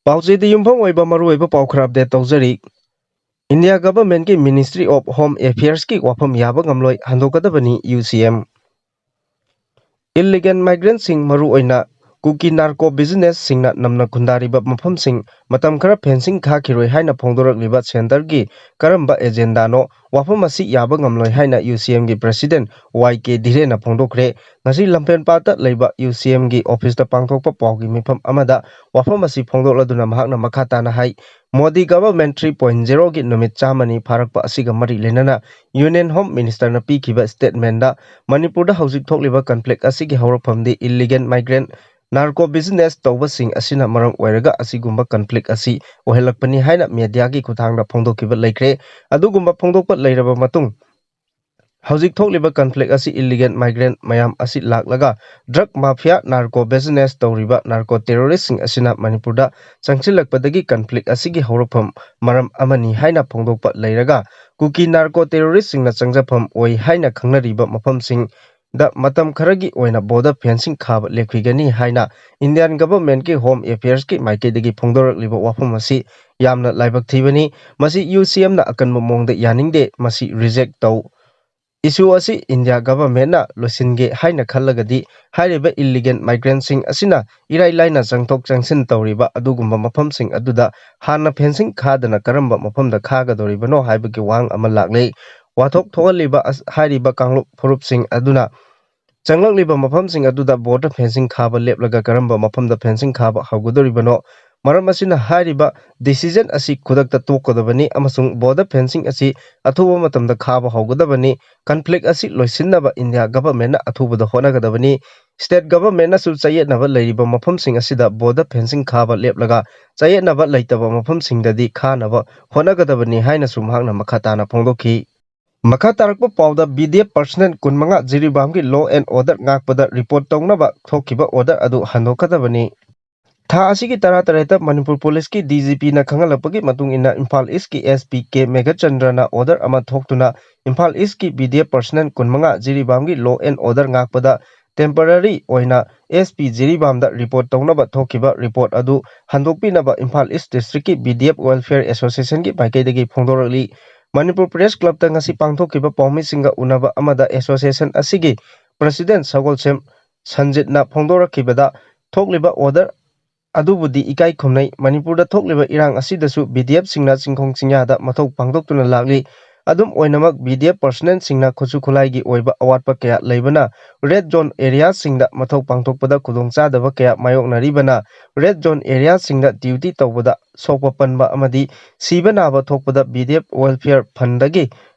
ꯄꯥꯎꯆꯦꯗ ꯌꯨꯝꯐꯝ ꯑꯣꯏꯕ ꯃꯔꯨꯑꯣꯏꯕ ꯄꯥꯎ ꯈꯔ ꯑꯞꯗꯦꯠ ꯇꯧꯖꯔꯤ꯫ ꯏꯟꯗꯤꯌꯥ ꯒꯚꯔꯟꯃꯦꯟꯠꯀꯤ ꯃꯤꯅꯤꯁꯇ꯭ꯔꯤ ꯑꯣꯐ ꯍꯣꯝ ꯑꯦꯐꯤꯌꯔꯁꯀꯤ ꯋꯥꯐꯝ ꯌꯥꯕ ꯉꯝꯂꯣꯏ ꯍꯟꯗꯣꯛꯀꯗꯕꯅꯤ UCM꯫ ꯏꯜꯂꯤꯒꯦꯜ ꯃꯥꯏꯒ꯭ꯔꯦꯟꯠꯁꯤꯡ ꯃꯔꯨꯑꯣꯏꯅ ꯀꯨꯀꯤ ꯅꯥꯔꯀꯣ ꯕꯤꯖꯤꯅꯦꯁꯁꯤꯡꯅ ꯅꯝꯅ ꯈꯨꯟꯗꯥꯔꯤꯕ ꯃꯐꯝꯁꯤꯡ ꯃꯇꯝ ꯈꯔ ꯐꯦꯟꯁꯤꯡ ꯈꯥꯈꯤꯔꯣꯏ ꯍꯥꯏꯅ ꯐꯣꯡꯗꯣꯔꯛꯂꯤꯕ ꯁꯦꯟꯇꯔꯒꯤ ꯀꯔꯝꯕ ꯑꯦꯖꯦꯟꯗꯥꯅꯣ ꯋꯥꯐꯝ ꯑꯁꯤ ꯌꯥꯕ ꯉꯝꯂꯣꯏ ꯍꯥꯏꯅ UCMꯒꯤ ꯄ꯭ꯔꯦꯁꯤꯗꯦꯟꯠ YK ꯙꯤꯔꯦꯟꯅ ꯐꯣꯡꯗꯣꯛꯈ꯭ꯔꯦ꯫ ꯉꯁꯤ ꯂꯝꯐꯦꯟꯄꯥꯠꯇ ꯂꯩꯕ UCMꯒꯤ ꯑꯣꯐꯤꯁꯇ ꯄꯥꯡꯊꯣꯛꯄ ꯄꯥꯎꯒꯤ ꯃꯤꯐꯝ ꯑꯃꯗ ꯋꯥꯐꯝ ꯑꯁꯤ ꯐꯣꯡꯗꯣꯛꯂꯗꯨꯅ ꯃꯍꯥꯛꯅ ꯃꯈꯥ ꯇꯥꯅ ꯍꯥꯏ ꯃꯣꯗꯤ ꯒꯚꯔꯟꯃꯦꯟꯠ 3.0ꯒꯤ ꯅꯨꯃꯤꯠ 100ꯅꯤ ꯐꯥꯔꯛꯄ ꯑꯁꯤꯒ ꯃꯔꯤ ꯂꯩꯅꯅ ꯌꯨꯅꯤꯌꯟ ꯍꯣꯝ ꯃꯤꯅꯤꯁꯇꯔꯅ ꯄꯤꯈꯤꯕ ꯁ꯭ꯇꯦꯠꯃꯦꯟꯠꯗ ꯃꯅꯤꯄꯨꯔꯗ ꯍꯧꯖꯤꯛ ꯊꯣꯛꯂꯤꯕ ꯀꯟꯐ꯭ꯂꯤꯛ ꯑꯁꯤꯒꯤ ꯍꯧꯔꯛꯐꯝꯗꯤ ꯏꯜꯂꯤꯒꯦꯜ ꯃꯥꯏꯒ꯭ꯔꯦꯟꯠ ꯅꯥꯔꯀꯣ ꯕꯤꯖꯤꯅꯦꯁ ꯇꯧꯕꯁꯤꯡ ꯑꯁꯤꯅ ꯃꯔꯝ ꯑꯣꯏꯔꯒ ꯑꯁꯤꯒꯨꯝꯕ ꯀꯟꯐ꯭ꯂꯤꯛ ꯑꯁꯤ ꯑꯣꯏꯍꯜꯂꯛꯄꯅꯤ ꯍꯥꯏꯅ ꯃꯤꯗꯤꯌꯥꯒꯤ ꯈꯨꯠꯊꯥꯡꯗ ꯐꯣꯡꯗꯣꯛꯈꯤꯕ ꯂꯩꯈ꯭ꯔꯦ꯫ ꯑꯗꯨꯒꯨꯝꯕ ꯐꯣꯡꯗꯣꯛꯄ ꯂꯩꯔꯕ ꯃꯇꯨꯡ ꯍꯧꯖꯤꯛ ꯊꯣꯛꯂꯤꯕ ꯀꯟꯐ꯭ꯂꯤꯛ ꯑꯁꯤ ꯏꯜꯂꯤꯒꯦꯜ ꯃꯥꯏꯒ꯭ꯔꯦꯟꯠ ꯃꯌꯥꯝ ꯑꯁꯤ ꯂꯥꯛꯂꯒ ꯗ꯭ꯔꯒ ꯃꯥꯐꯤꯌꯥ ꯅꯥꯔꯀꯣ ꯕꯤꯖꯤꯅꯦꯁ ꯇꯧꯔꯤꯕ ꯅꯥꯔꯀꯣ ꯇꯦꯔꯣꯔꯤꯁꯠꯁꯤꯡ ꯑꯁꯤꯅ ꯃꯅꯤꯄꯨꯔꯗ ꯆꯪꯁꯤꯜꯂꯛꯄꯗꯒꯤ ꯀꯟꯐ꯭ꯂꯤꯛ ꯑꯁꯤꯒꯤ ꯍꯧꯔꯛꯐꯝ ꯃꯔꯝ ꯑꯃꯅꯤ ꯍꯥꯏꯅ ꯐꯣꯡꯗꯣꯛꯄ ꯂꯩꯔꯒ ꯀꯨꯀꯤ ꯅꯥꯔꯀꯣ ꯇꯦꯔꯣꯔꯤꯁꯠꯁꯤꯡꯅ ꯆꯪꯖꯐꯝ ꯑꯣꯏ ꯍꯥꯏꯅ ꯈꯪꯅꯔꯤꯕ ꯃꯐꯝꯁꯤꯡꯗ ꯃꯇꯝ ꯈꯔꯒꯤ ꯑꯣꯏꯅ ꯕꯣꯔꯗꯔ ꯐꯦꯟꯁꯤꯡ ꯈꯥꯕ ꯂꯦꯞꯈꯤꯒꯅꯤ ꯍꯥꯏꯅ ꯏꯟꯗꯤꯌꯥꯟ ꯒꯚꯔꯟꯃꯦꯟꯠꯀꯤ ꯍꯣꯝ ꯑꯦꯐꯤꯌꯔꯁꯀꯤ ꯃꯥꯏꯀꯩꯗꯒꯤ ꯐꯣꯡꯗꯣꯔꯛꯂꯤꯕ ꯋꯥꯐꯝ ꯑꯁꯤ ꯌꯥꯝꯅ ꯂꯥꯏꯕꯛ ꯊꯤꯕꯅꯤ꯫ ꯃꯁꯤ UCMꯅ ꯑꯀꯟꯕ ꯃꯑꯣꯡꯗ ꯌꯥꯅꯤꯡꯗꯦ, ꯃꯁꯤ ꯔꯤꯖꯦꯛ ꯇꯧ꯫ ꯏꯁꯨ ꯑꯁꯤ ꯏꯟꯗꯤꯌꯥ ꯒꯚꯔꯟꯃꯦꯟꯠꯅ ꯂꯣꯏꯁꯤꯟꯒꯦ ꯍꯥꯏꯅ ꯈꯜꯂꯒꯗꯤ ꯍꯥꯏꯔꯤꯕ ꯏꯜꯂꯤꯒꯦꯜ ꯃꯥꯏꯒ꯭ꯔꯦꯟꯠꯁꯤꯡ ꯑꯁꯤꯅ ꯏꯔꯥꯏ ꯂꯥꯏꯅ ꯆꯪꯊꯣꯛ ꯆꯪꯁꯤꯟ ꯇꯧꯔꯤꯕ ꯑꯗꯨꯒꯨꯝꯕ ꯃꯐꯝꯁꯤꯡ ꯑꯗꯨꯗ ꯍꯥꯟꯅ ꯐꯦꯟꯁꯤꯡ ꯈꯥꯗꯅ ꯀꯔꯝꯕ ꯃꯐꯝꯗ ꯈꯥꯒꯗꯧꯔꯤꯕꯅꯣ ꯍꯥꯏꯕꯒꯤ ꯋꯥꯍꯪ ꯑꯃ ꯂꯥꯛꯂꯤ꯫ ꯋꯥꯊꯣꯛ ꯊꯣꯛꯍꯜꯂꯤꯕ ꯍꯥꯏꯔꯤꯕ ꯀꯥꯡꯂꯨꯞ ꯐꯨꯔꯨꯞꯁꯤꯡ ꯑꯗꯨꯅ ꯆꯪꯂꯛꯂꯤꯕ ꯃꯐꯝꯁꯤꯡ ꯑꯗꯨꯗ ꯕꯣꯔꯗꯔ ꯐꯦꯟꯁꯤꯡ ꯈꯥꯕ ꯂꯦꯞꯂꯒ ꯀꯔꯝꯕ ꯃꯐꯝꯗ ꯐꯦꯟꯁꯤꯡ ꯈꯥꯕ ꯍꯧꯒꯗꯧꯔꯤꯕꯅꯣ? ꯃꯔꯝ ꯑꯁꯤꯅ ꯍꯥꯏꯔꯤꯕ ꯗꯤꯁꯤꯖꯟ ꯑꯁꯤ ꯈꯨꯗꯛꯇ ꯇꯣꯛꯀꯗꯕꯅꯤ ꯑꯃꯁꯨꯡ ꯕꯣꯔꯗꯔ ꯐꯦꯟꯁꯤꯡ ꯑꯁꯤ ꯑꯊꯨꯕ ꯃꯇꯝꯗ ꯈꯥꯕ ꯍꯧꯒꯗꯕꯅꯤ꯫ ꯀꯟꯐ꯭ꯂꯤꯛ ꯑꯁꯤ ꯂꯣꯏꯁꯤꯟꯅꯕ ꯏꯟꯗꯤꯌꯥ ꯒꯚꯔꯟꯃꯦꯟꯠꯅ ꯑꯊꯨꯕꯗ ꯍꯣꯠꯅꯒꯗꯕꯅꯤ꯫ ꯁ꯭ꯇꯦꯠ ꯒꯚꯔꯟꯃꯦꯟꯠꯅꯁꯨ ꯆꯌꯦꯠꯅꯕ ꯂꯩꯔꯤꯕ ꯃꯐꯝꯁꯤꯡ ꯑꯁꯤꯗ ꯕꯣꯔꯗꯔ ꯐꯦꯟꯁꯤꯡ ꯈꯥꯕ ꯂꯦꯞꯂꯒ ꯆꯌꯦꯠꯅꯕ ꯂꯩꯇꯕ ꯃꯐꯝꯁꯤꯡꯗꯗꯤ ꯈꯥꯅꯕ ꯍꯣꯠꯅꯒꯗꯕꯅꯤ ꯍꯥꯏꯅꯁꯨ ꯃꯍꯥꯛꯅ ꯃꯈꯥ ꯇꯥꯅ ꯐꯣꯡꯗꯣꯛꯈꯤ꯫ ꯃꯈꯥ ꯇꯥꯔꯛꯄ ꯄꯥꯎꯗ BDF ꯄꯔꯁꯅꯦꯜ 25 ꯖꯤꯔꯤꯕꯥꯝꯒꯤ ꯂꯣ ꯑꯦꯟ ꯑꯣꯔꯗꯔ ꯉꯥꯛꯄꯗ ꯔꯤꯄꯣꯔꯠ ꯇꯧꯅꯕ ꯊꯣꯛꯈꯤꯕ ꯑꯣꯔꯗꯔ ꯑꯗꯨ ꯍꯟꯗꯣꯛꯀꯗꯕꯅꯤ꯫ ꯊꯥ ꯑꯁꯤꯒꯤ 13 ꯃꯅꯤꯄꯨꯔ ꯄꯨꯂꯤꯁꯀꯤ DGPꯅ ꯈꯪꯍꯜꯂꯛꯄꯒꯤ ꯃꯇꯨꯡ ꯏꯟꯅ ꯏꯝꯐꯥꯜ ꯏꯁꯀꯤ SP K ꯃꯦꯘꯆꯟꯗ꯭ꯔꯅ ꯑꯣꯔꯗꯔ ꯑꯃ ꯊꯣꯛꯇꯨꯅ ꯏꯝꯐꯥꯜ ꯏꯁꯀꯤ BDF ꯄꯔꯁꯅꯦꯜ 25 ꯖꯤꯔꯤꯕꯥꯝꯒꯤ ꯂꯣ ꯑꯦꯟ ꯑꯣꯔꯗꯔ ꯉꯥꯛꯄꯗ ꯇꯦꯝꯄꯔꯔꯤ ꯑꯣꯏꯅ SP ꯖꯤꯔꯤꯕꯥꯝꯗ ꯔꯤꯄꯣꯔꯠ ꯇꯧꯅꯕ ꯊꯣꯛꯈꯤꯕ ꯔꯤꯄꯣꯔꯠ ꯑꯗꯨ ꯍꯟꯗꯣꯛꯄꯤꯅꯕ ꯏꯝꯐꯥꯜ ꯏꯁ ꯗꯤꯁꯇ꯭ꯔꯤꯛꯀꯤ BDF ꯋꯦꯜꯐꯤꯌꯔ ꯑꯦꯁꯣꯁꯤꯌꯦꯁꯟꯒꯤ ꯃꯥꯏꯀꯩꯗꯒꯤ ꯐꯣꯡꯗꯣꯔꯛꯂꯤ꯫ ꯃꯅꯤꯄꯨꯔ ꯄ꯭ꯔꯦꯁ ꯀ꯭ꯂꯕꯇ ꯉꯁꯤ ꯄꯥꯡꯊꯣꯛꯈꯤꯕ ꯄꯥꯎꯃꯤꯁꯤꯡꯒ ꯎꯅꯕ ꯑꯃꯗ ꯑꯦꯁꯣꯁꯤꯌꯦꯁꯟ ꯑꯁꯤꯒꯤ ꯄ꯭ꯔꯁꯤꯗꯦꯟꯠ ꯁꯒꯣꯜꯁꯦꯝ ꯁꯟꯖꯤꯠꯅ ꯐꯣꯡꯗꯣꯔꯛꯈꯤꯕꯗ ꯊꯣꯛꯂꯤꯕ ꯑꯣꯔꯗꯔ ꯑꯗꯨꯕꯨꯗꯤ ꯏꯀꯥꯏ ꯈꯨꯝꯅꯩ꯫ ꯃꯅꯤꯄꯨꯔꯗ ꯊꯣꯛꯂꯤꯕ ꯏꯔꯥꯡ ꯑꯁꯤꯗꯁꯨ BDFꯁꯤꯡꯅ ꯆꯤꯡꯈꯣꯡ ꯆꯤꯡꯌꯥꯗ ꯃꯊꯧ ꯄꯥꯡꯊꯣꯛꯇꯨꯅ ꯂꯥꯛꯂꯤ꯫ ꯑꯗꯨꯝ ꯑꯣꯏꯅꯃꯛ BDF ꯄꯔꯁꯅꯦꯜꯁꯤꯡꯅ ꯈꯨꯠꯁꯨ ꯈꯨꯠꯂꯥꯏꯒꯤ ꯑꯣꯏꯕ ꯑꯋꯥꯠꯄꯀꯌꯥ ꯂꯩꯕꯅ ꯔꯦꯗ ꯖꯣꯟ ꯑꯦꯔꯤꯌꯥꯁꯤꯡꯗ ꯃꯊꯧ ꯄꯥꯡꯊꯣꯛꯄꯗ ꯈꯨꯗꯣꯡꯆꯥꯗꯕ ꯀꯌꯥ ꯃꯥꯌꯣꯛꯅꯔꯤꯕꯅ ꯔꯦꯗ ꯖꯣꯟ ꯑꯦꯔꯤꯌꯥꯁꯤꯡꯗ ꯗ꯭ꯌꯨꯇꯤ ꯇꯧꯕꯗ ꯁꯣꯛꯄ ꯄꯟꯕ ꯑꯃꯗꯤ ꯁꯤꯕ ꯅꯥꯕ ꯊꯣꯛꯄꯗ BDF ꯋꯦꯜꯐꯤꯌꯔ ꯐꯟꯗꯒꯤ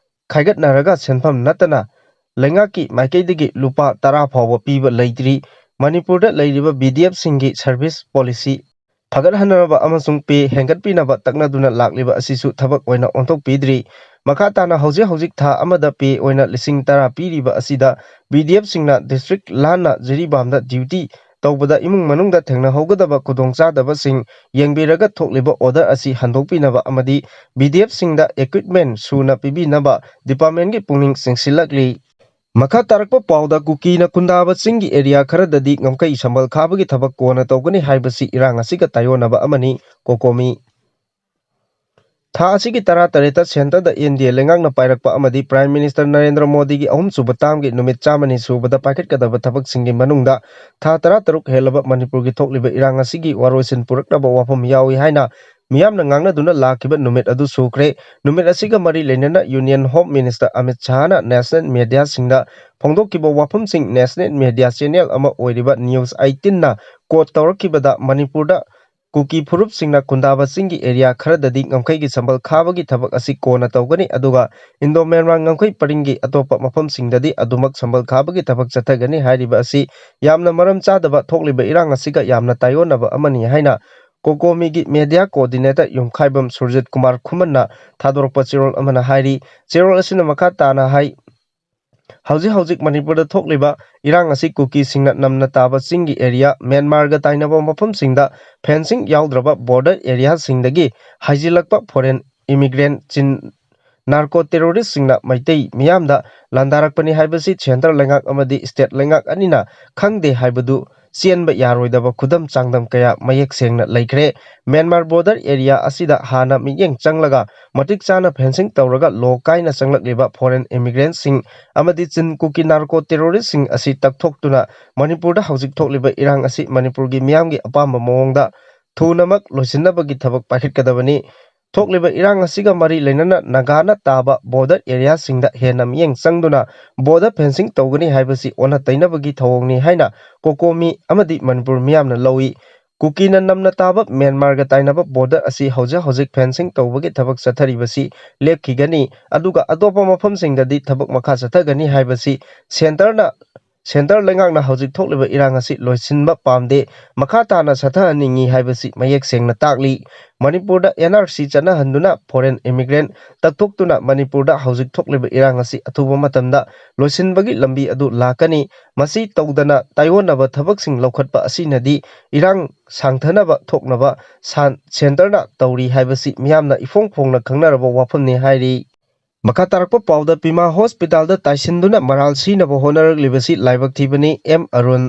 ꯈꯥꯏꯒꯠꯅꯔꯒ ꯁꯦꯟꯐꯝ ꯅꯠꯇꯅ ꯂꯩꯉꯥꯛꯀꯤ ꯃꯥꯏꯀꯩꯗꯒꯤ ꯂꯨꯄꯥ 10 ꯐꯥꯎꯕ ꯄꯤꯕ ꯂꯩꯇ꯭ꯔꯤ꯫ ꯃꯅꯤꯄꯨꯔꯗ ꯂꯩꯔꯤꯕ BDFꯁꯤꯡꯒꯤ ꯁꯔꯚꯤꯁ ꯄꯣꯂꯤꯁꯤ ꯐꯒꯠꯍꯟꯅꯕ ꯑꯃꯁꯨꯡ ꯄꯦ ꯍꯦꯟꯒꯠꯄꯤꯅꯕ ꯇꯛꯅꯗꯨꯅ ꯂꯥꯛꯂꯤꯕ ꯑꯁꯤꯁꯨ ꯊꯕꯛ ꯑꯣꯏꯅ ꯑꯣꯟꯊꯣꯛꯄꯤꯗ꯭ꯔꯤ꯫ ꯃꯈꯥ ताना ꯍꯧꯖꯤꯛ ꯊꯥ ꯑꯃꯗ ꯄꯦ ꯑꯣꯏꯅ 10,000 ꯄꯤꯔꯤꯕ ꯑꯁꯤꯗ BDFꯁꯤꯡꯅ ꯗꯤꯁꯇ꯭ꯔꯤꯛ ꯂꯥꯟꯅ ꯖꯤꯔꯤꯕꯥꯝꯗ ꯗ꯭ꯌꯨꯇꯤ ꯇꯧꯕꯗ ꯏꯃꯨꯡ ꯃꯅꯨꯡꯗ ꯊꯦꯡꯅꯍꯧꯒꯗꯕ ꯈꯨꯗꯣꯡꯆꯥꯗꯕꯁꯤꯡ ꯌꯦꯡꯕꯤꯔꯒ ꯊꯣꯛꯂꯤꯕ ꯑꯣꯔꯗꯔ ꯑꯁꯤ ꯍꯟꯗꯣꯛꯄꯤꯅꯕ ꯑꯃꯗꯤ BDFꯁꯤꯡꯗ ꯏꯀ꯭ꯋꯤꯞꯃꯦꯟꯠ ꯁꯨꯅ ꯄꯤꯕꯤꯅꯕ ꯗꯤꯄꯥꯔꯠꯃꯦꯟꯠꯀꯤ ꯄꯨꯛꯅꯤꯡ ꯆꯤꯡꯁꯤꯜꯂꯛꯂꯤ꯫ ꯃꯈꯥ ꯇꯥꯔꯛꯄ ꯄꯥꯎꯗ ꯀꯨꯀꯤꯅ ꯈꯨꯟꯗꯥꯕ ꯆꯤꯡꯒꯤ ꯑꯦꯔꯤꯌꯥ ꯈꯔꯗꯗꯤ ꯉꯝꯈꯩ ꯁꯝꯕꯜ ꯈꯥꯕꯒꯤ ꯊꯕꯛ ꯀꯣꯟꯅ ꯇꯧꯒꯅꯤ ꯍꯥꯏꯕꯁꯤ ꯏꯔꯥꯡ ꯑꯁꯤꯒ ꯇꯥꯏꯑꯣꯟꯅꯕ ꯑꯃꯅꯤ꯫ ꯀꯣꯀꯣꯃꯤ ꯊꯥ ꯑꯁꯤꯒꯤ 13ꯇ ꯁꯦꯟꯇꯔꯗ NDA ꯂꯩꯉꯥꯛꯅ ꯄꯥꯏꯔꯛꯄ ꯑꯃꯗꯤ ꯄ꯭ꯔꯥꯏꯝ ꯃꯤꯅꯤꯁꯇꯔ ꯅꯔꯦꯟꯗ꯭ꯔ ꯃꯣꯗꯤꯒꯤ 3ꯁꯨꯕ ꯇꯥꯝꯒꯤ ꯅꯨꯃꯤꯠ 100ꯅꯤ ꯁꯨꯕꯗ ꯄꯥꯏꯈꯠꯀꯗꯕ ꯊꯕꯛꯁꯤꯡꯒꯤ ꯃꯅꯨꯡꯗ ꯊꯥ 13 ꯍꯦꯜꯂꯕ ꯃꯅꯤꯄꯨꯔꯒꯤ ꯊꯣꯛꯂꯤꯕ ꯏꯔꯥꯡ ꯑꯁꯤꯒꯤ ꯋꯥꯔꯣꯏꯁꯤꯟ ꯄꯨꯔꯛꯅꯕ ꯋꯥꯐꯝ ꯌꯥꯎꯏ ꯍꯥꯏꯅ ꯃꯤꯌꯥꯝꯅ ꯉꯥꯡꯅꯗꯨꯅ ꯂꯥꯛꯈꯤꯕ ꯅꯨꯃꯤꯠ ꯑꯗꯨ ꯁꯨꯈ꯭ꯔꯦ꯫ ꯅꯨꯃꯤꯠ ꯑꯁꯤꯒ ꯃꯔꯤ ꯂꯩꯅꯅ ꯌꯨꯅꯤꯌꯟ ꯍꯣꯝ ꯃꯤꯅꯤꯁꯇꯔ ꯑꯃꯤꯠ ꯁꯥꯍꯅ ꯅꯦꯁꯅꯦꯜ ꯃꯤꯗꯤꯌꯥꯁꯤꯡꯗ ꯐꯣꯡꯗꯣꯛꯈꯤꯕ ꯋꯥꯐꯝꯁꯤꯡ ꯅꯦꯁꯅꯦꯜ ꯃꯤꯗꯤꯌꯥ ꯆꯦꯅꯦꯜ ꯑꯃ ꯑꯣꯏꯔꯤꯕ ꯅ꯭ꯌꯨꯁ 18ꯅ ꯀꯣꯠ ꯇꯧꯔꯛꯈꯤꯕꯗ ꯃꯅꯤꯄꯨꯔꯗ ꯀꯨꯀꯤ ꯐꯨꯔꯨꯞꯁꯤꯡꯅ ꯈꯨꯟꯗꯥꯕ ꯆꯤꯡꯒꯤ ꯑꯦꯔꯤꯌꯥ ꯈꯔꯗꯗꯤ ꯉꯝꯈꯩꯒꯤ ꯁꯝꯕꯜ ꯈꯥꯕꯒꯤ ꯊꯕꯛ ꯑꯁꯤ ꯀꯣꯟꯅ ꯇꯧꯒꯅꯤ ꯑꯗꯨꯒ ꯏꯟꯗꯣ ꯃꯦꯟꯃꯥꯔ ꯉꯝꯈꯩ ꯄꯔꯤꯡꯒꯤ ꯑꯇꯣꯞꯄ ꯃꯐꯝꯁꯤꯡꯗꯗꯤ ꯑꯗꯨꯃꯛ ꯁꯝꯕꯜ ꯈꯥꯕꯒꯤ ꯊꯕꯛ ꯆꯠꯊꯒꯅꯤ ꯍꯥꯏꯔꯤꯕ ꯑꯁꯤ ꯌꯥꯝꯅ ꯃꯔꯝ ꯆꯥꯗꯕ ꯊꯣꯛꯂꯤꯕ ꯏꯔꯥꯡ ꯑꯁꯤꯒ ꯌꯥꯝꯅ ꯇꯥꯏꯑꯣꯟꯅꯕ ꯑꯃꯅꯤ ꯍꯥꯏꯅ ꯀꯣꯀꯣꯃꯤꯒꯤ ꯃꯦꯗꯤꯌꯥ ꯀꯣꯑꯣꯔꯗꯤꯅꯦꯇꯔ ꯌꯨꯝꯈꯥꯏꯕꯝ ꯁꯨꯔꯖꯤꯠ ꯀꯨꯃꯥꯔ ꯈꯨꯃꯟꯅ ꯊꯥꯗꯣꯔꯛꯄ ꯆꯦꯔꯣꯜ ꯑꯃꯅ ꯍꯥꯏꯔꯤ꯫ ꯆꯦꯔꯣꯜ ꯑꯁꯤꯅ ꯃꯈꯥ ꯇꯥꯅ ꯍꯥꯏ ꯍꯧꯖꯤꯛ ꯃꯅꯤꯄꯨꯔꯗ ꯊꯣꯛꯂꯤꯕ ꯏꯔꯥꯡ ꯑꯁꯤ ꯀꯨꯀꯤꯁꯤꯡꯅ ꯅꯝꯅ ꯇꯥꯕ ꯆꯤꯡꯒꯤ ꯑꯦꯔꯤꯌꯥ, ꯃ꯭ꯌꯥꯟꯃꯥꯔꯒ ꯇꯥꯏꯅꯕ ꯃꯐꯝꯁꯤꯡꯗ fencing ꯌꯥꯎꯗ꯭ꯔꯕ border ꯑꯦꯔꯤꯌꯥꯁꯤꯡꯗꯒꯤ ꯍꯥꯏꯖꯤꯜꯂꯛꯄ foreign ꯏꯃꯤꯒ꯭ꯔꯦꯟꯠ narco ꯇꯦꯔꯣꯔꯤꯁꯠꯁꯤꯡꯅ Meitei ꯃꯤꯌꯥꯝꯗ ꯂꯥꯟꯗꯥꯔꯛꯄꯅꯤ ꯍꯥꯏꯕꯁꯤ ꯁꯦꯟꯇꯔ ꯂꯩꯉꯥꯛ ꯑꯃꯗꯤ ꯁ꯭ꯇꯦꯠ ꯂꯩꯉꯥꯛ ꯑꯅꯤꯅ ꯈꯪꯗꯦ ꯍꯥꯏꯕꯗꯨ चेनब यारोइदब खुदम चांगदम कया मयेक सेंगना लेख्रे म्यांमार बॉर्डर एरिया असिदा हाना मियेंग चंगलगा मटिक चाना फेंसिंग तौरगा लो काइना चंगलकलिबा फॉरेन इमिग्रेंट सिंग अमदि चिन कुकी नार्को टेररिस्ट सिंग असि तकथोक्तुना मणिपुरदा हौजिक थोकलिबा इरांग असि मणिपुरगी मियामगी अपाम मओंगदा थूनमक लोइसिनबगी थबक पाखिटकदबनी थोकलिबा इरांग असिगा मरी लेनना नागाना ताबा बॉर्डर एरिया सिंगदा हेना मियेंग चंगदुना बॉर्डर फेंसिंग तौगनी हाइबसी ओना तैनबगी थवोंगनी हाइना कोकोमी अमदि मणिपुर मियामना लौई कुकीना नमना ताबा म्यांमारगा ताइनबा बॉर्डर असि हौजिक फेंसिंग तौबगी थबक चथरिबसी लेपखिगनी अदुगा अतोपा मफमसिंगददी थबक मखा चथगनी हाइबसी सेंटर लेंगांगना हौजिक थोकलिबा इरांग असि लोइसिनबा पामदे मखा ताना चथहनिंगी हाइबसी मयेक सेंगना ताकली मणिपुरदा एनआरसी चनहंदुना फॉरेन इमिग्रेंट तकथोक्तुना मणिपुरदा हौजिक थोकलिबा इरांग असि अथुबा मतमदा लोइसिनबगी लंबी अदु लाकनी मसी तौदना तायोनबा थबकसिंग लौखटपा असिनदी इरांग सांगथनबा थोकनबा सेंटरना तौरी हाइबसी मियामना इफोंग फोंगना खंगनरबा वाफमनि हाइरी मखा तारकपा पाउदा पीमा हॉस्पिटल ताइसिंदुना मराल सिनबा होनरगलिबसी लाइबक थीबनी एम अरुण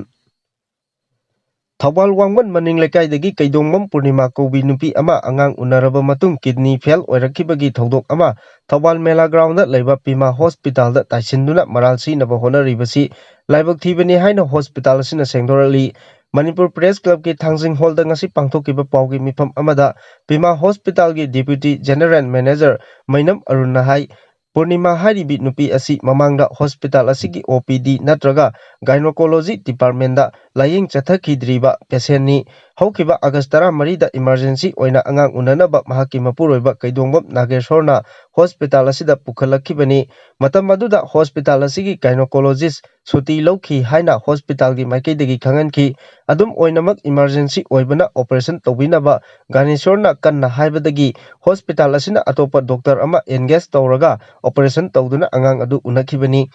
थौबाल वांगमन मनिंग लेकाइदगी कैदोंगमम पूर्णिमा कौबी नुपी अमा अंगांग उनरबा मतुंग किडनी फेल ओइरखिबगी थौदोक अमा थौबाल मेला ग्राउंड लेबा पीमा हॉस्पिटल ताइसिंदुना मराल सिनबा होनरिबसी लाइबक थीबनी हाइना हॉस्पिटल सिना सेंगदोरली मणिपुर प्रेस क्लब की थांजिंग हॉल दंगसी पांगथोकिबा पाउगी मिफम अमदा पीमा हॉस्पिटल की डिप्यूटी जनरल मैनेजर मैनम अरुण हाई पूर्णिमा हारिबी नुपी असि ममांगदा हॉस्पिटल असिगी ओपीडी नत्रगा गाइनोकोलॉजी डिपार्टमेंट लाइंग चथखिद्रीबा पेशेंटनी हौकिबा अगस्त 13 इमरजेंसी ओइना अंगांग उननबा महाकी मपुरोइबा कैदोंगम नागेश्वरना हॉस्पिटल असिदा पुखलखिबनी मतम मदुदा हॉस्पिटल असिगी गाइनोकोलॉजिस्ट सुटी लौखी हाइना हॉस्पिटल की माइकैदगी खंगनखी अदुम ओइनमक इमरजेंसी ओइबना ऑपरेशन तौबिनबा गानेश्वरना कन्ना हाइबदगी हॉस्पिटल असिना अतोपा डॉक्टर अमा एंगेज तौरगा ऑपरेशन तौदुना अंगांग अदु उनखिबनी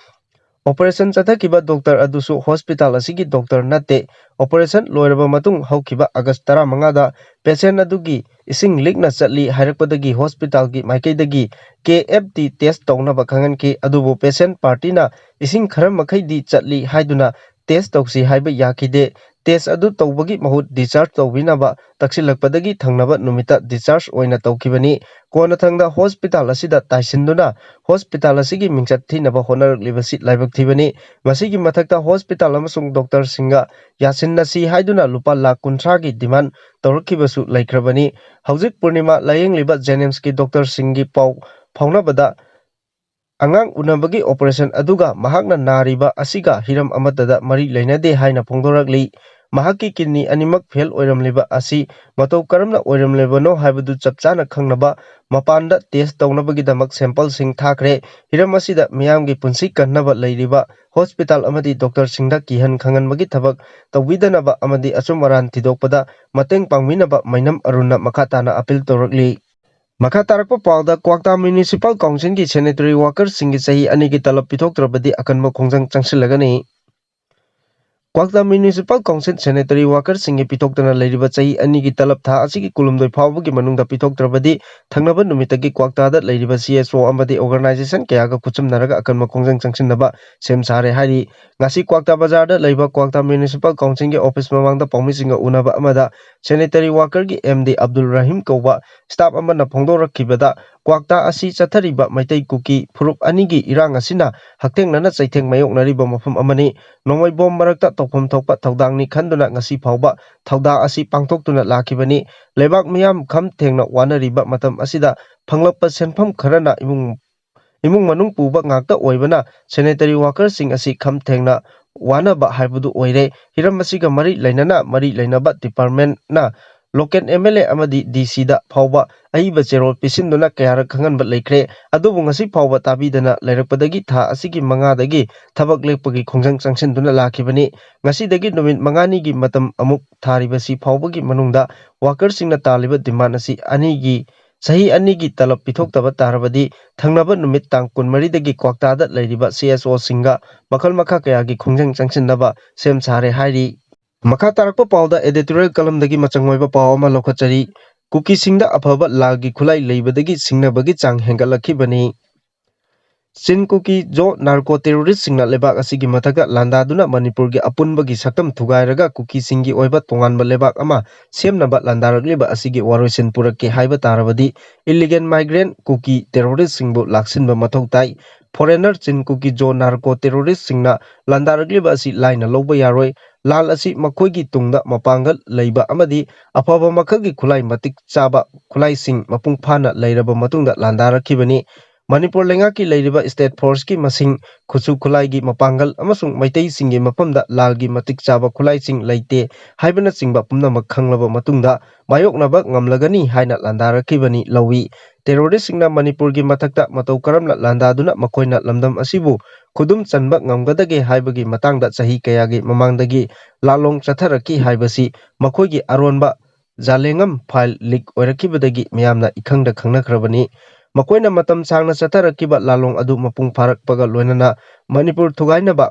ऑपरेशन चथकिबा डॉक्टर अदुसु हॉस्पिटल असिगी डॉक्टर नते ऑपरेशन लोइरबा मतुंग हौकिबा अगस्त 15 दा पेशेंट अदुगी इसिंग लिकना चटली हाइरकपदगी हॉस्पिटल की माइकैदगी KFT टेस्ट तौनबा खंगनखी अदुबो पेशेंट पार्टीना इसिंग खरम मखैदी चटली हाइदुना टेस्ट तौसी हाइबा याखिदे टेस्ट अदु तौबगी महूत डिस्चार्ज तौबिनबा तक्सिलकपदगी थंगनबा नुमिता डिस्चार्ज ओइना तौखिबनी कोनथंगदा हॉस्पिटल असिदा ताइसिंदुना हॉस्पिटल असिगी मिंगचत थीनबा होनरगलिबसी लाइबक थीबनी मसिगी मथक्ता हॉस्पिटल अमसुंग डॉक्टर सिंगा यासिननसी हाइदुना लुपा लाख 50 की डिमांड तौरखिबसु लैख्रबनी हौजिक पूर्णिमा लायेंगलिबा जेनेम्स की डॉक्टर सिंगी पाउ फाउनबदा अंगांग उनबगी ऑपरेशन अदुगा महाकना नारिबा असिगा हिरम अमतदा मरी लेनदे हाइना फोंदोरगली महाकी किडनी अनिमक फेल ओइरमलिबा असि मतौ करमना ओइरमलेबनो हाइबदु चपचाना खंगनबा मपानदा टेस्ट तौनबगीदमक सैंपल सिंग थाखरे हिरम असिदा मियामगी पुंसी कन्नबा लैरिबा हॉस्पिटल अमदी डॉक्टर सिंगदा किहन खंगनबगी थबक तौबिदनबा अमदी अचुमरान थिदोकपदा मतेंग पांगमिनबा मैनम अरुणना मखाताना अपील तौरगली मखा तारकपा पाउदा क्वाक्ता म्युनिसिपल काउंसिल की सैनिटरी वर्कर सिंगी सही अनि की तलब पिथोक्तरबदी अकनबो खोंजंग चंगसिलगनी क्वाक्ता म्युनिसिपल काउंसिल सैनिटरी वर्कर सिंगी पिथोक्तना लेरिबा सही अनि की तलब था असिगी कुलुमदोय फावबगी मनुंगदा पिथोक्तरबदी थंगनबा नुमितगी क्वाक्तादा लेरिबा CSO अमदी ऑर्गेनाइजेशन कयागा कुचुमनरगा अकनबो खोंजंग चंगसिनबा सेम सारे हारी ngasi क्वाक्ता बाजारदा लेबा क्वाक्ता म्युनिसिपल काउंसिल की ऑफिस ममांगदा पौमिसिंगा उनबा अमदा सैनिटरी वर्कर की MD अब्दुल रहीम कौबा स्टाफ अमना फोंदोरखिबदा क्वाक्ता असि चथरिबा मैतै कुकी फुरुप अनिगी इरांग असिना हक्थेंगनना चैथेंग मयोकनरिबा मफम अमनी नोंमै बॉम मरकता तौफम थौपा थौदांगनी खंदुना ngasi फावबा थौदा असि पांगथोक्तुना लाखिबनी लेबाक मियाम खम थेंगना वानरिबा मतम असिदा फंगलप्पा सेनफम खरना इमुंग मनुंग पुबा ngakta ओइबना सैनिटरी वर्कर सिंग असि खम थेंगना वानबा हाइबदु ओइरे हिरम असिगा मरी लेनबा डिपार्टमेंट ना लोकल MLA अमदी DC दा फावबा अइबा चेरोल पिसिनदुना कयार खंगनबा लेख्रे अदुबु ngasi फावबा ताबीदना लेरकपदगी था असिगी मंगादगी थबक लेपगी खोंजंग चंगसिनदुना लाखिबनी ngasi दगी नुमित मंगानी की मतम अमुक थारिबसी फावबगी मनुंगदा वर्कर सिंगना तालिबा डिमांड असि अनिगी सही अनि की तलब पिथोक्तबा तारबदी थंगनबा नुमित तांग 23 दगी क्वाक्तादा लेरिबा CSO सिंगा मखल मखा कयागी खोंजंग चंगसिनबा सेम सारे हाइरी मखा तारकपा पाउदा एडिटोरियल कलमदगी मचंगोइबा पाव अमा लौखचरी कुकी सिंगदा अफबा लागी खुलाई लेबदगी सिंगनबगी चांग हेंगलखिबनी Chin Kuki Jo narco terrorist singna lebak asigi mathakta landaduna Manipurgi apunbagi saktam thugairaga Kuki singi oiba tonganba lebak ama semnaba landaragliba asigi waroisin purakke haiba tarabadi illegal migrant Kuki terrorist singbu laksinba mathau tai foreigner Chin Kuki Jo narco terrorist singna landaragliba asi laina loba yaroi lal asi makhoigi tungda mapangal leiba amadi afaba makhagi khulai matik chaba khulai sing mapung phana leiraba matungda landarakhibani Manipur lengaki leiriba state force ki masing khusu khulai gi mapangal amasung maitai singi mapamda lalgi matik chaba khulai sing leite haibana singba pumna makhanglaba matungda mayoknaba ngamlagani haina landarakibani lawi terrorist singna Manipur gi mathakta matau karamna landaduna makoina lamdam asibu khudum chanba ngamgadage haibagi matangda chahi kayagi mamangdagi lalong chatharaki haibasi makoigi aronba jalengam file leak oirakibadagi miyamna ikhangda khangnakrabani Makoina matam sangna chatarakiba lalong adu mapung pharakpaga loinana Manipur thugainaba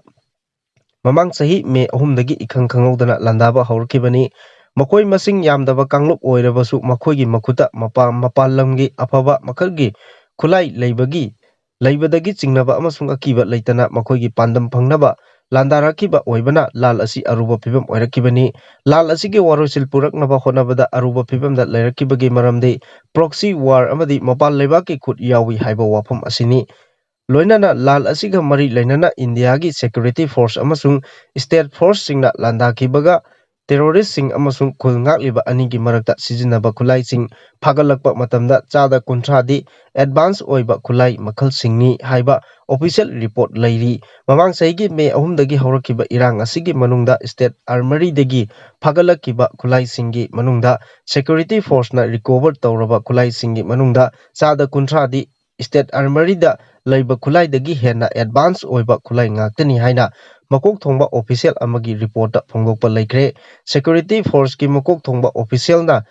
mamang sahi me ahumdagi ikhang khangawdana landaba hawrkibani makoi masing yamdaba kanglup oirabasu makoigi makuta mapalamgi afaba makalgi khulai leibadagi chingnaba amasung akiba leitana makoigi pandam phangnaba landarakiba oibana lal asi aruba phibam oirakibani lal asigi warosil puraknaba honabada aruba phibamda leirakibagi maramde proxy war amadi mapal lebaki khut yawi haiba wafam asini loinana lal asiga mari leinana India gi security force amasung state force singna landakibaga terrorist sing amasung khulngakliba anigi marakta sijinaba khulai sing phagalakpa matamda chada kunthadi advance oiba khulai makhal singni haiba official report leiri mamang saigi me ahumdagi hawrakiba irang asigi manungda state armory dagi phagalakiba khulai singi manungda security force na recover tawraba khulai singi manungda chada kunthadi state armory da leiba khulai dagi hena advance oiba khulai ngaktani haina makok thongba official amagi report phongdokpa leikre security force ki makok thongba official na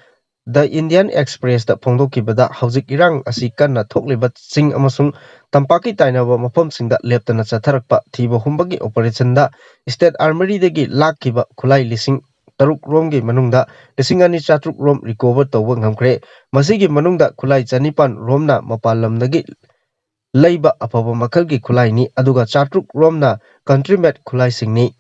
The Indian Express da phongdokibada haujik irang asi kanna thokliba sing amasung tampaki tainaba mafam singda leptana chatharakpa thiba humbagi operation da state armory dagi lakkiba khulai lising taruk romgi manungda lisingani chatruk rom recover tawba ngamkre masigi manungda khulai chanipan romna mapalamdagi leiba afaba makalgi khulai ni aduga chatruk romna countrymate khulai singni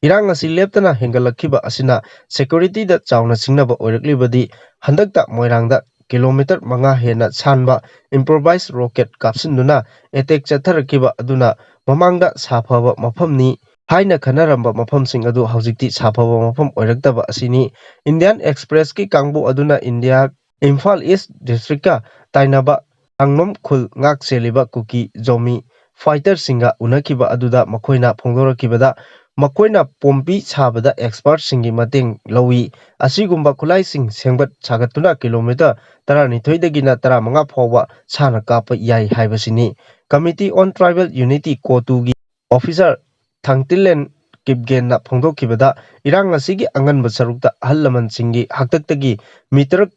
Irang asi leptana hengalakhiba asina security da chawna singnaba oiraklibadi handakta moirangda kilometer 5 hena chanba improvised rocket kapsinduna attack chatharakiba aduna mamangda safaba mafamni haina khanaramba mafamsing adu haujikti safaba mafam oiraktaba asini Indian Express ki kangbu aduna India Imphal East district ka tainaba angnom khul ngak seliba kuki zomi fighter singa unakiba aduda makoina phongdorakibada makoina pompi sabada expert singi mateng lawi asigumba khulai sing sengbat sagatuna kilometer 12 dagina 15 phawba sana kapa yai haibasini committee on tribal unity kotu gi officer thangtilen kipgen na phongdokibada irang asigi angan basarukta hallaman singi haktaktagi meter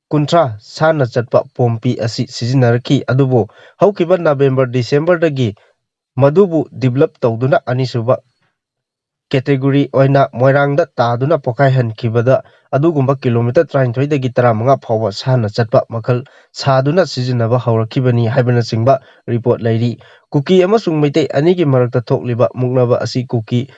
kuntra sana chatpa pompi asi sijinaraki adubo haukiba November December dagi madubu develop tawduna anisuba category oina moirangda taduna pokai hankibada adugumba kilometer 33 dagi 15 phawba sana chatpa makhal saduna sijinaba hawrakibani haibana singba report leiri kuki amasung meite anigi marakta thokliba muknaba asi kuki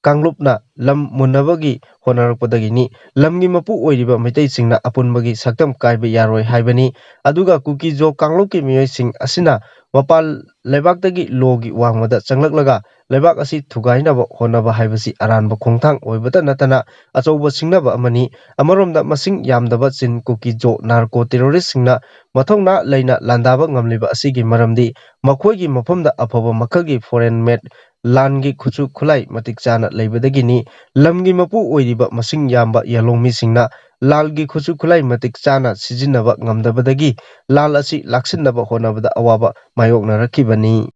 kanglupna lam munabagi honarakpadagini lamgi mapu oiriba meite singna apunbagi saktam kaiba yaroi haibani aduga kuki jo kanglupki miyoi sing asina mapal lebaktagi logi wangmada changlaklaga lebak asi thugainaba honaba haibasi aranba khongthang oibata natana achouba singnaba amani amaromda masing yamdaba Chin Kuki Jo narco terrorist singna mathongna leina landaba ngamliba asigi maramdi makhoigi mafamda afaba makalgi foreign made langi khuchu khulai matik chana leibadagini lamgi mapu oiriba masing yamba yalongmi singna lalgi khuchu khulai matik chana sijinaba ngamdabadagi lal asi laksinaba honabada awaba mayoknarakibani